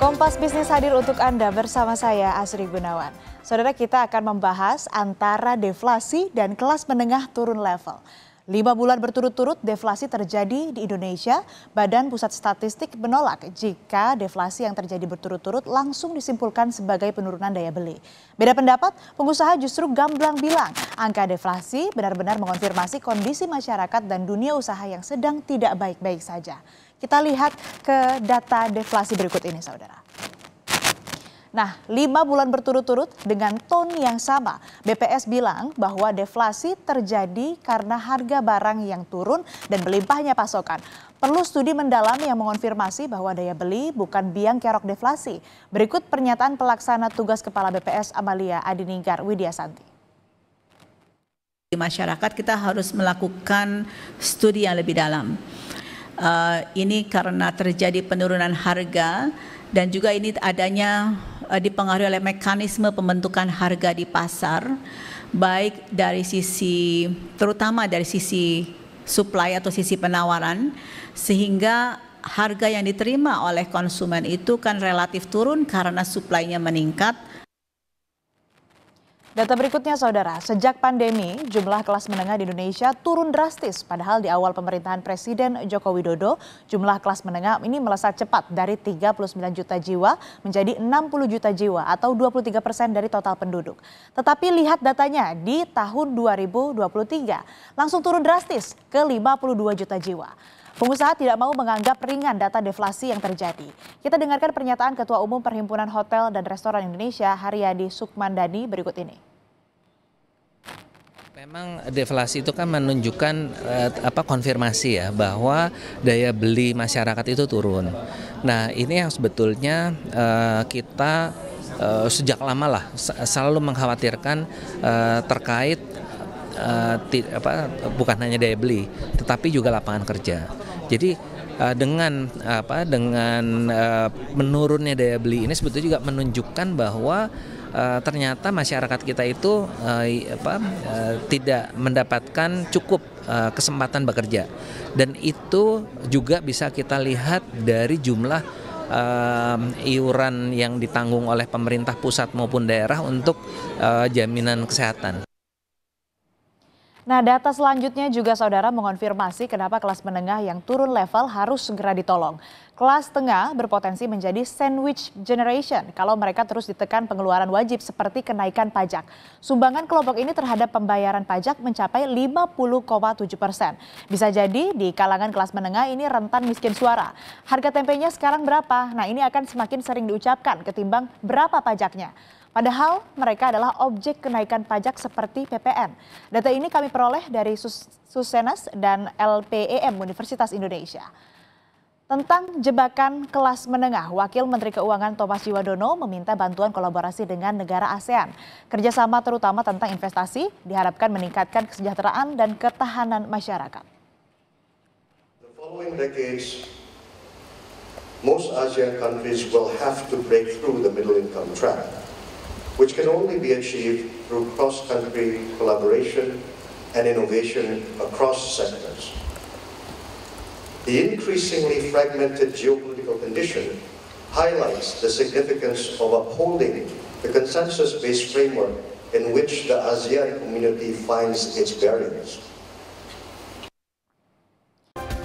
Kompas Bisnis hadir untuk Anda bersama saya Asri Gunawan. Saudara, kita akan membahas antara deflasi dan kelas menengah turun level. 5 bulan berturut-turut deflasi terjadi di Indonesia. Badan Pusat Statistik menolak jika deflasi yang terjadi berturut-turut langsung disimpulkan sebagai penurunan daya beli. Beda pendapat, pengusaha justru gamblang bilang angka deflasi benar-benar mengonfirmasi kondisi masyarakat dan dunia usaha yang sedang tidak baik-baik saja. Kita lihat ke data deflasi berikut ini, saudara. Nah, 5 bulan berturut-turut dengan tone yang sama, BPS bilang bahwa deflasi terjadi karena harga barang yang turun dan melimpahnya pasokan. Perlu studi mendalam yang mengonfirmasi bahwa daya beli bukan biang kerok deflasi. Berikut pernyataan pelaksana tugas Kepala BPS Amalia Adininggar Widyasanti. Di masyarakat kita harus melakukan studi yang lebih dalam. Ini karena terjadi penurunan harga dan juga ini adanya dipengaruhi oleh mekanisme pembentukan harga di pasar, baik dari sisi, terutama dari sisi supply atau sisi penawaran, sehingga harga yang diterima oleh konsumen itu kan relatif turun karena supply-nya meningkat. Data berikutnya, saudara, sejak pandemi jumlah kelas menengah di Indonesia turun drastis. Padahal di awal pemerintahan Presiden Joko Widodo, jumlah kelas menengah ini melesat cepat dari 39 juta jiwa menjadi 60 juta jiwa atau 23% dari total penduduk. Tetapi lihat datanya di tahun 2023 langsung turun drastis ke 52 juta jiwa. Pengusaha tidak mau menganggap ringan data deflasi yang terjadi. Kita dengarkan pernyataan Ketua Umum Perhimpunan Hotel dan Restoran Indonesia, Haryadi Sukmandani, berikut ini. Memang deflasi itu kan menunjukkan konfirmasi ya bahwa daya beli masyarakat itu turun. Nah, ini yang sebetulnya kita sejak lama lah selalu mengkhawatirkan terkait bukan hanya daya beli, tetapi juga lapangan kerja. Jadi dengan menurunnya daya beli ini sebetulnya juga menunjukkan bahwa ternyata masyarakat kita itu tidak mendapatkan cukup kesempatan bekerja, dan itu juga bisa kita lihat dari jumlah iuran yang ditanggung oleh pemerintah pusat maupun daerah untuk jaminan kesehatan. Nah, data selanjutnya juga, saudara, mengonfirmasi kenapa kelas menengah yang turun level harus segera ditolong. Kelas tengah berpotensi menjadi sandwich generation kalau mereka terus ditekan pengeluaran wajib seperti kenaikan pajak. Sumbangan kelompok ini terhadap pembayaran pajak mencapai 50,7%. Bisa jadi di kalangan kelas menengah ini rentan miskin suara. Harga tempenya sekarang berapa? Nah, ini akan semakin sering diucapkan ketimbang berapa pajaknya. Padahal mereka adalah objek kenaikan pajak seperti PPN. Data ini kami peroleh dari Susenas dan LPEM Universitas Indonesia. Tentang jebakan kelas menengah, Wakil Menteri Keuangan Thomas Jiwadono meminta bantuan kolaborasi dengan negara ASEAN. Kerjasama terutama tentang investasi diharapkan meningkatkan kesejahteraan dan ketahanan masyarakat. The following decades, most ASEAN countries will have to break through the middle income trap, which can only be achieved through cross-country collaboration and innovation across sectors. The increasingly fragmented geopolitical condition highlights the significance of upholding the consensus-based framework in which the ASEAN community finds its bearings.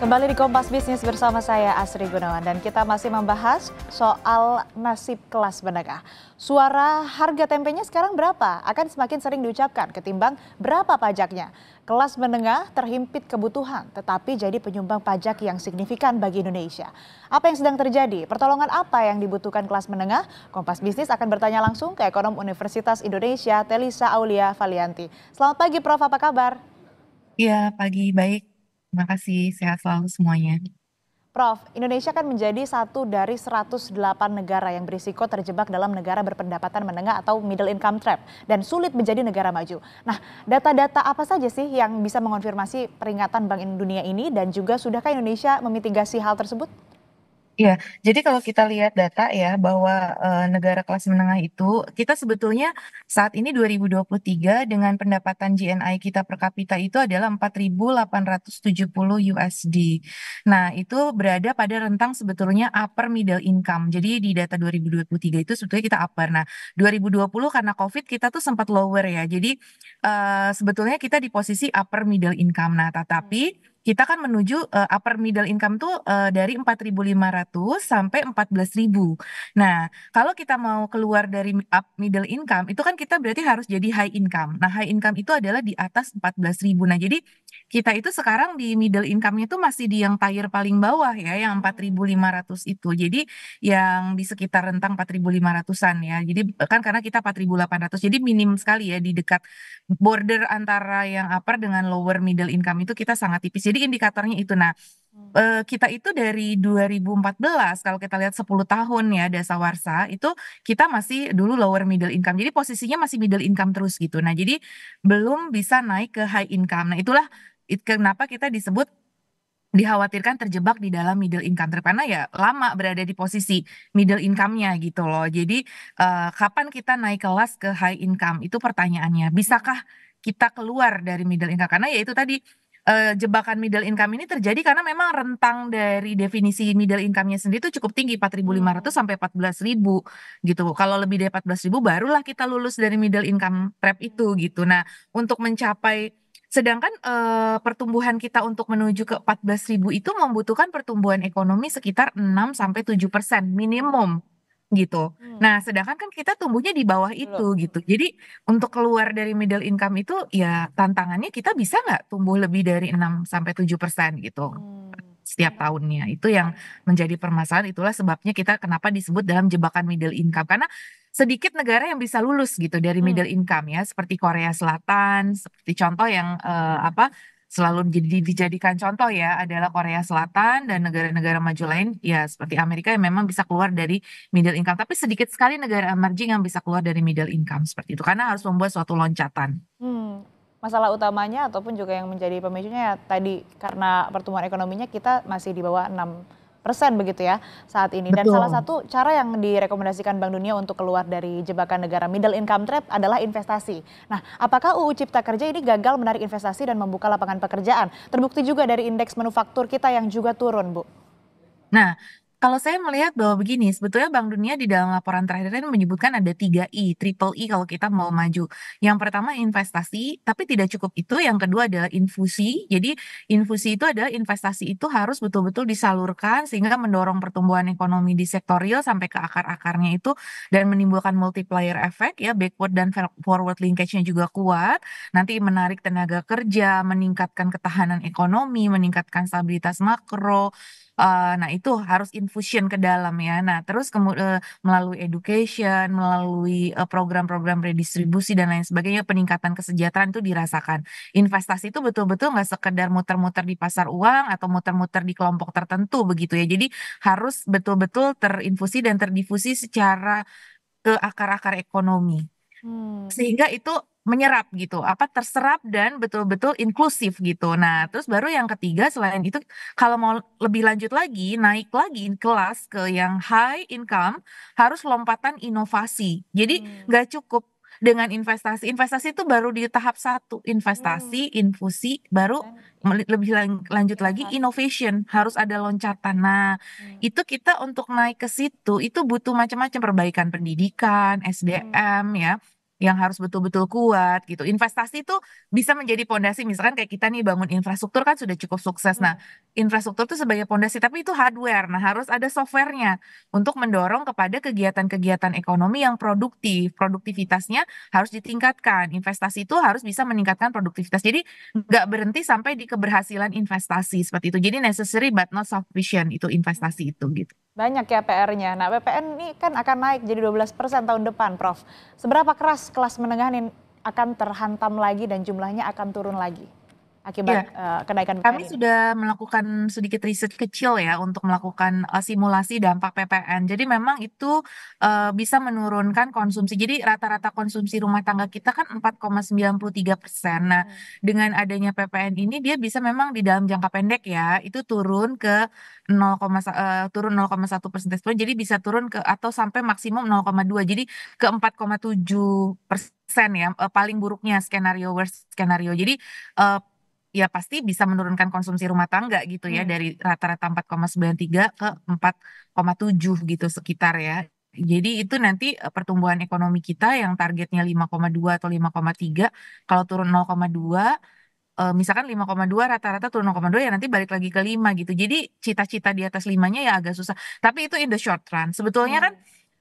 Kembali di Kompas Bisnis bersama saya Asri Gunawan, dan kita masih membahas soal nasib kelas menengah. Suara harga tempenya sekarang berapa akan semakin sering diucapkan ketimbang berapa pajaknya. Kelas menengah terhimpit kebutuhan tetapi jadi penyumbang pajak yang signifikan bagi Indonesia. Apa yang sedang terjadi? Pertolongan apa yang dibutuhkan kelas menengah? Kompas Bisnis akan bertanya langsung ke Ekonom Universitas Indonesia, Telisa Aulia Valianti. Selamat pagi, Prof. Apa kabar? Iya, pagi, baik. Terima kasih, sehat selalu semuanya. Prof, Indonesia kan menjadi satu dari 108 negara yang berisiko terjebak dalam negara berpendapatan menengah atau middle income trap dan sulit menjadi negara maju. Nah, data-data apa saja sih yang bisa mengonfirmasi peringatan Bank Dunia ini, dan juga sudahkah Indonesia memitigasi hal tersebut? Iya, jadi kalau kita lihat data ya bahwa negara kelas menengah itu kita sebetulnya saat ini 2023 dengan pendapatan GNI kita per kapita itu adalah 4.870 USD. Nah, itu berada pada rentang sebetulnya upper middle income. Jadi di data 2023 itu sebetulnya kita upper. Nah, 2020 karena COVID kita tuh sempat lower ya. Jadi sebetulnya kita di posisi upper middle income. Nah, tetapi kita kan menuju upper middle income tuh dari 4.500 sampai 14.000. Nah, kalau kita mau keluar dari up middle income, itu kan kita berarti harus jadi high income. Nah, high income itu adalah di atas 14.000. Nah, jadi kita itu sekarang di middle income-nya itu masih di yang tier paling bawah ya, yang 4.500 itu. Jadi yang di sekitar rentang 4.500-an ya. Jadi kan karena kita 4.800, jadi minim sekali ya di dekat border antara yang upper dengan lower middle income itu kita sangat tipis. Jadi indikatornya itu. Nah, kita itu dari 2014 kalau kita lihat 10 tahun ya dasawarsa itu kita masih dulu lower middle income. Jadi posisinya masih middle income terus gitu. Nah, jadi belum bisa naik ke high income. Nah, itulah kenapa kita disebut dikhawatirkan terjebak di dalam middle income trap karena ya lama berada di posisi middle income-nya gitu loh. Jadi kapan kita naik kelas ke high income itu pertanyaannya. Bisakah kita keluar dari middle income? Karena ya itu tadi jebakan middle income ini terjadi karena memang rentang dari definisi middle income-nya sendiri itu cukup tinggi 4.500 sampai 14.000 gitu. Kalau lebih dari 14.000 barulah kita lulus dari middle income trap itu gitu. Nah, untuk mencapai sedangkan pertumbuhan kita untuk menuju ke 14.000 itu membutuhkan pertumbuhan ekonomi sekitar 6 sampai 7% minimum gitu. Nah, sedangkan kan kita tumbuhnya di bawah itu gitu. Jadi untuk keluar dari middle income itu ya tantangannya kita bisa nggak tumbuh lebih dari 6 sampai 7% gitu setiap tahunnya. Itu yang menjadi permasalahan, itulah sebabnya kita kenapa disebut dalam jebakan middle income. Karena sedikit negara yang bisa lulus gitu dari middle income ya, seperti Korea Selatan, seperti contoh yang selalu dijadikan contoh ya adalah Korea Selatan dan negara-negara maju lain ya seperti Amerika yang memang bisa keluar dari middle income. Tapi sedikit sekali negara emerging yang bisa keluar dari middle income seperti itu karena harus membuat suatu loncatan. Masalah utamanya ataupun juga yang menjadi pemicunya ya tadi karena pertumbuhan ekonominya kita masih di bawah 6% begitu ya saat ini. Dan salah satu cara yang direkomendasikan Bank Dunia untuk keluar dari jebakan negara middle income trap adalah investasi. Nah, apakah UU Cipta Kerja ini gagal menarik investasi dan membuka lapangan pekerjaan? Terbukti juga dari indeks manufaktur kita yang juga turun, Bu. Nah, kalau saya melihat bahwa begini, sebetulnya Bank Dunia di dalam laporan terakhirnya menyebutkan ada 3 I, triple I kalau kita mau maju. Yang pertama investasi, tapi tidak cukup itu. Yang kedua adalah infusi. Jadi infusi itu adalah investasi itu harus betul-betul disalurkan sehingga mendorong pertumbuhan ekonomi di sektor real sampai ke akar-akarnya itu dan menimbulkan multiplier effect ya, backward dan forward linkage-nya juga kuat. Nanti menarik tenaga kerja, meningkatkan ketahanan ekonomi, meningkatkan stabilitas makro. Nah itu harus infusion ke dalam ya. Nah terus melalui education, melalui program-program redistribusi dan lain sebagainya, peningkatan kesejahteraan itu dirasakan. Investasi itu betul-betul nggak sekedar muter-muter di pasar uang atau muter-muter di kelompok tertentu begitu ya. Jadi harus betul-betul terinfusi dan terdifusi secara ke akar-akar ekonomi. Sehingga itu menyerap gitu, terserap dan betul-betul inklusif gitu. Nah, terus baru yang ketiga selain itu kalau mau lebih lanjut lagi, naik lagi kelas ke yang high income harus lompatan inovasi. Jadi nggak cukup dengan investasi. Investasi itu baru di tahap 1, investasi, infusi, baru lebih lanjut lagi innovation, harus ada loncatan. Nah, itu kita untuk naik ke situ itu butuh macam-macam perbaikan pendidikan, SDM ya yang harus betul-betul kuat gitu. Investasi itu bisa menjadi pondasi, misalkan kayak kita nih bangun infrastruktur kan sudah cukup sukses. Nah, infrastruktur itu sebagai pondasi, tapi itu hardware. Nah, harus ada softwarenya untuk mendorong kepada kegiatan-kegiatan ekonomi yang produktif. Produktivitasnya harus ditingkatkan. Investasi itu harus bisa meningkatkan produktivitas. Jadi nggak berhenti sampai di keberhasilan investasi seperti itu. Jadi necessary but not sufficient itu investasi itu gitu. Banyak ya PR-nya. Nah, PPN ini kan akan naik jadi 12% tahun depan, Prof. Seberapa keras kelas menengah ini akan terhantam lagi dan jumlahnya akan turun lagi akibat Ya, kenaikan PPN kami ini? sudah melakukan sedikit riset kecil ya untuk melakukan simulasi dampak PPN. Jadi memang itu bisa menurunkan konsumsi. Jadi rata-rata konsumsi rumah tangga kita kan 4,93%. Nah, dengan adanya PPN ini dia bisa memang di dalam jangka pendek ya, itu turun ke 0,1 percentage point. Jadi bisa turun ke atau sampai maksimum 0,2. Jadi ke 4,7% ya, paling buruknya skenario worst skenario. Jadi eh, ya pasti bisa menurunkan konsumsi rumah tangga gitu ya Hmm. dari rata-rata 4,93 ke 4,7 gitu sekitar ya. Jadi itu nanti pertumbuhan ekonomi kita yang targetnya 5,2 atau 5,3 kalau turun 0,2 misalkan 5,2 rata-rata turun 0,2 ya nanti balik lagi ke 5 gitu. Jadi cita-cita di atas 5-nya ya agak susah. Tapi itu in the short run. Sebetulnya kan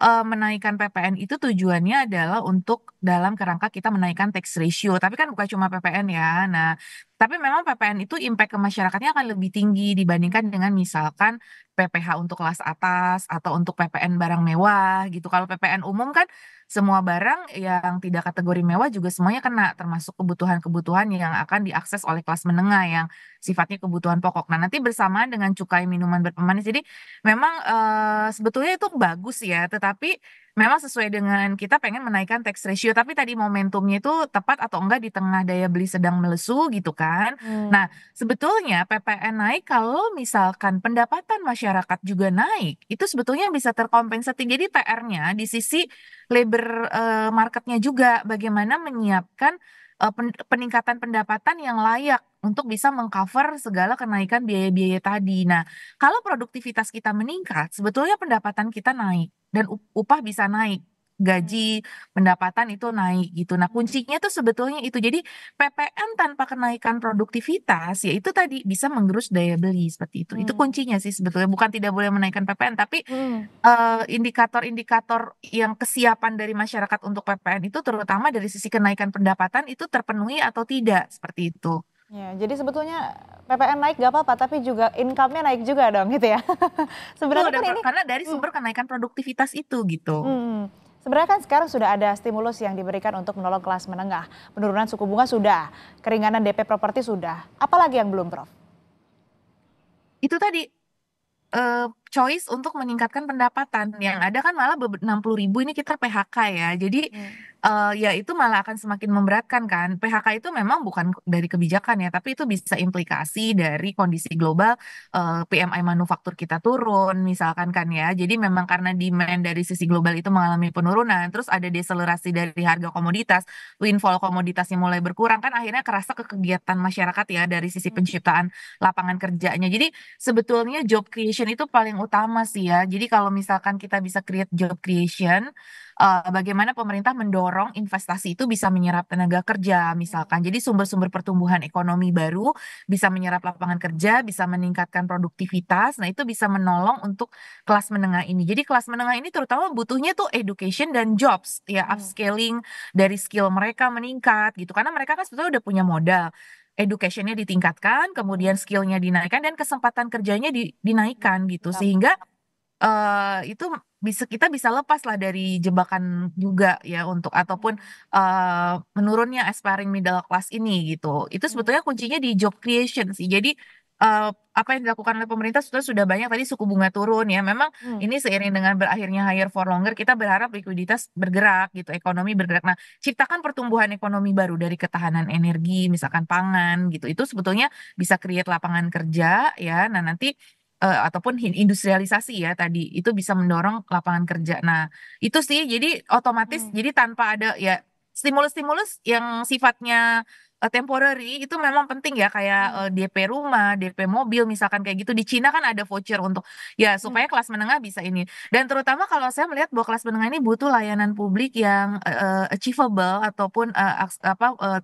menaikkan PPN itu tujuannya adalah untuk dalam kerangka kita menaikkan tax ratio. Tapi kan bukan cuma PPN ya. Nah, tapi memang PPN itu impact ke masyarakatnya akan lebih tinggi dibandingkan dengan misalkan PPh untuk kelas atas atau untuk PPN barang mewah gitu. Kalau PPN umum kan semua barang yang tidak kategori mewah juga semuanya kena, termasuk kebutuhan-kebutuhan yang akan diakses oleh kelas menengah yang sifatnya kebutuhan pokok. Nah, nanti bersamaan dengan cukai minuman berpemanis. Jadi memang sebetulnya itu bagus ya, tetapi memang sesuai dengan kita pengen menaikkan tax ratio, tapi tadi momentumnya itu tepat atau enggak di tengah daya beli sedang melesu gitu kan. Hmm. Nah, sebetulnya PPN naik kalau misalkan pendapatan masyarakat juga naik, itu sebetulnya bisa terkompensasi. Jadi PR-nya di sisi labor marketnya juga bagaimana menyiapkan peningkatan pendapatan yang layak untuk bisa mengcover segala kenaikan biaya-biaya tadi. Nah, kalau produktivitas kita meningkat, sebetulnya pendapatan kita naik dan upah bisa naik. Gaji, pendapatan itu naik gitu. Nah, kuncinya tuh sebetulnya itu. Jadi, PPN tanpa kenaikan produktivitas, ya itu tadi bisa menggerus daya beli seperti itu. Itu kuncinya sih sebetulnya. Bukan tidak boleh menaikkan PPN, tapi Hmm. indikator-indikator yang kesiapan dari masyarakat untuk PPN itu terutama dari sisi kenaikan pendapatan itu terpenuhi atau tidak, seperti itu. Ya, jadi sebetulnya PPN naik gak apa-apa, tapi juga income-nya naik juga dong gitu ya. Betul, Sebenarnya dan kan ini, karena dari hmm, sumber kenaikan produktivitas itu gitu. hmm, sebenarnya kan sekarang sudah ada stimulus yang diberikan untuk menolong kelas menengah. Penurunan suku bunga sudah, keringanan DP properti sudah. Apalagi yang belum, Prof? Itu tadi choice untuk meningkatkan pendapatan. Yang ada kan malah 60.000 ini kita PHK ya. Jadi ya itu malah akan semakin memberatkan kan. PHK itu memang bukan dari kebijakan ya, tapi itu bisa implikasi dari kondisi global PMI manufaktur kita turun misalkan kan ya. Jadi memang karena demand dari sisi global itu mengalami penurunan, terus ada deselerasi dari harga komoditas, windfall komoditasnya mulai berkurang kan akhirnya kerasa ke kegiatan masyarakat ya dari sisi penciptaan lapangan kerjanya. Jadi sebetulnya job creation itu paling utama sih ya. Jadi kalau misalkan kita bisa create job creation, bagaimana pemerintah mendorong investasi itu bisa menyerap tenaga kerja misalkan. Jadi sumber-sumber pertumbuhan ekonomi baru bisa menyerap lapangan kerja, bisa meningkatkan produktivitas. Nah, itu bisa menolong untuk kelas menengah ini. Jadi kelas menengah ini terutama butuhnya tuh education dan jobs ya, upscaling dari skill mereka meningkat gitu. Karena mereka kan sebetulnya udah punya modal. Educationnya ditingkatkan, kemudian skillnya dinaikkan dan kesempatan kerjanya dinaikkan gitu sehingga itu kita bisa lepas lah dari jebakan juga ya untuk ataupun menurunnya aspiring middle class ini gitu. Itu sebetulnya kuncinya di job creation sih. Jadi apa yang dilakukan oleh pemerintah sudah banyak tadi suku bunga turun ya. Memang ini seiring dengan berakhirnya higher for longer kita berharap likuiditas bergerak gitu, ekonomi bergerak. Nah, ciptakan pertumbuhan ekonomi baru dari ketahanan energi, misalkan pangan gitu. Itu sebetulnya bisa create lapangan kerja ya. Nah, nanti ataupun industrialisasi ya tadi itu bisa mendorong lapangan kerja. Nah, itu sih jadi otomatis jadi tanpa ada ya stimulus-stimulus yang sifatnya temporary itu memang penting ya kayak DP rumah, DP mobil misalkan kayak gitu. Di Cina kan ada voucher untuk ya supaya kelas menengah bisa ini. Dan terutama kalau saya melihat bahwa kelas menengah ini butuh layanan publik yang achievable ataupun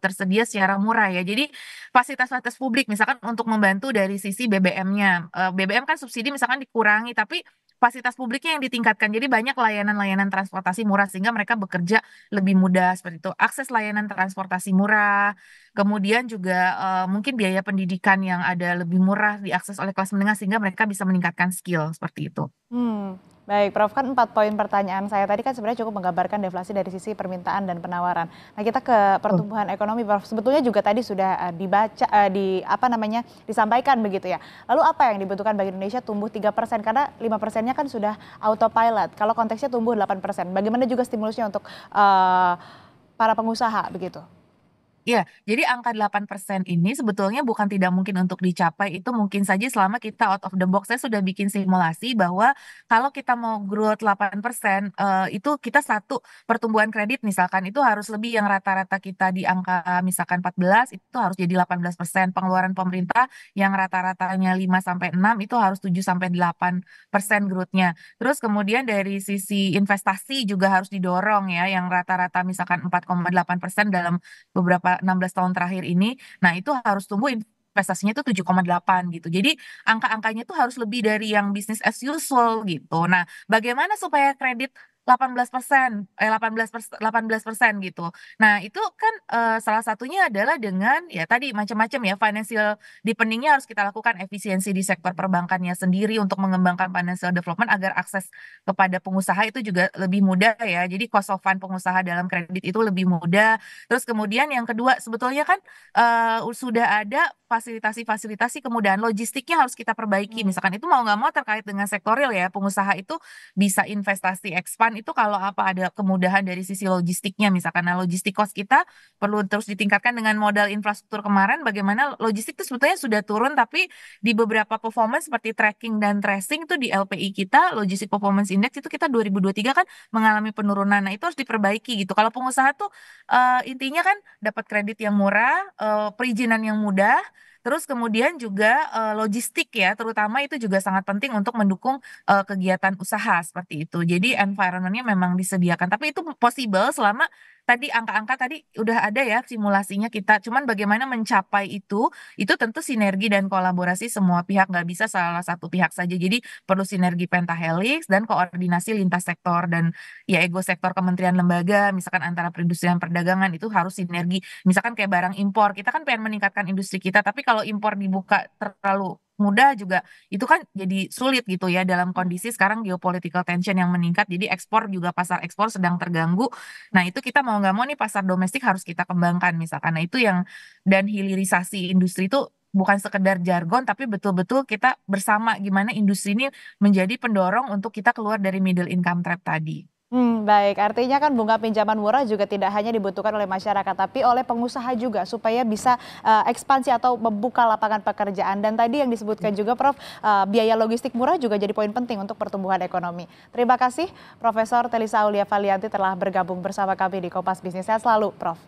tersedia secara murah ya. Jadi fasilitas-fasilitas publik misalkan untuk membantu dari sisi BBM-nya. BBM kan subsidi misalkan dikurangi tapi fasilitas publiknya yang ditingkatkan. Jadi banyak layanan-layanan transportasi murah sehingga mereka bekerja lebih mudah seperti itu. Akses layanan transportasi murah, kemudian juga mungkin biaya pendidikan yang ada lebih murah diakses oleh kelas menengah sehingga mereka bisa meningkatkan skill seperti itu. Hmm. Baik, Prof, kan 4 poin pertanyaan saya tadi kan sebenarnya cukup menggambarkan deflasi dari sisi permintaan dan penawaran. Nah, kita ke pertumbuhan ekonomi, Prof. Sebetulnya juga tadi sudah dibaca, disampaikan begitu ya. Lalu apa yang dibutuhkan bagi Indonesia tumbuh 3%? Karena 5%-nya kan sudah autopilot. Kalau konteksnya tumbuh 8%, bagaimana juga stimulusnya untuk para pengusaha begitu? Ya, jadi angka 8% ini sebetulnya bukan tidak mungkin untuk dicapai, itu mungkin saja selama kita out of the box. Saya sudah bikin simulasi bahwa kalau kita mau growth 8%, itu kita satu pertumbuhan kredit misalkan itu harus lebih yang rata-rata kita di angka misalkan 14, itu harus jadi 18%. Pengeluaran pemerintah yang rata-ratanya 5 sampai 6 itu harus 7 sampai 8% growth-nya. Terus kemudian dari sisi investasi juga harus didorong ya, yang rata-rata misalkan 4,8% dalam beberapa 16 tahun terakhir ini. Nah, itu harus tumbuh investasinya itu 7,8 gitu. Jadi angka-angkanya itu harus lebih dari yang bisnis as usual gitu. Nah, bagaimana supaya kredit 18%, 18% gitu. Nah, itu kan salah satunya adalah dengan ya tadi macam-macam ya financial deepeningnya harus kita lakukan efisiensi di sektor perbankannya sendiri untuk mengembangkan financial development agar akses kepada pengusaha itu juga lebih mudah ya. Jadi cost of fund pengusaha dalam kredit itu lebih mudah. Terus kemudian yang kedua sebetulnya kan sudah ada fasilitasi-fasilitasi kemudahan logistiknya harus kita perbaiki. Misalkan itu mau nggak mau terkait dengan sektoril ya, pengusaha itu bisa investasi expand itu kalau apa ada kemudahan dari sisi logistiknya misalkan. Nah, logistik cost kita perlu terus ditingkatkan dengan modal infrastruktur kemarin. Bagaimana logistik itu sebetulnya sudah turun tapi di beberapa performance seperti tracking dan tracing itu di LPI kita, Logistic Performance Index itu kita 2023 kan mengalami penurunan. Nah, itu harus diperbaiki gitu. Kalau pengusaha tuh intinya kan dapat kredit yang murah, perizinan yang mudah, terus kemudian juga logistik ya, terutama itu juga sangat penting untuk mendukung kegiatan usaha seperti itu. Jadi environment-nya memang disediakan, tapi itu possible selama tadi angka-angka tadi udah ada ya simulasinya kita. Cuman bagaimana mencapai itu tentu sinergi dan kolaborasi semua pihak, nggak bisa salah satu pihak saja. Jadi perlu sinergi pentahelix dan koordinasi lintas sektor dan ya ego sektor kementerian lembaga, misalkan antara perindustrian perdagangan itu harus sinergi. Misalkan kayak barang impor, kita kan pengen meningkatkan industri kita, tapi kalau impor dibuka terlalu mudah juga itu kan jadi sulit gitu ya dalam kondisi sekarang geopolitical tension yang meningkat, jadi ekspor juga pasar ekspor sedang terganggu. Nah, itu kita mau nggak mau nih pasar domestik harus kita kembangkan misalkan. Nah, itu yang dan hilirisasi industri itu bukan sekedar jargon tapi betul-betul kita bersama gimana industri ini menjadi pendorong untuk kita keluar dari middle income trap tadi. Baik, artinya kan bunga pinjaman murah juga tidak hanya dibutuhkan oleh masyarakat, tapi oleh pengusaha juga supaya bisa ekspansi atau membuka lapangan pekerjaan. Dan tadi yang disebutkan juga Prof, biaya logistik murah juga jadi poin penting untuk pertumbuhan ekonomi. Terima kasih Profesor Telisa Aulia Valianti telah bergabung bersama kami di Kompas Bisnis. Sehat selalu, Prof.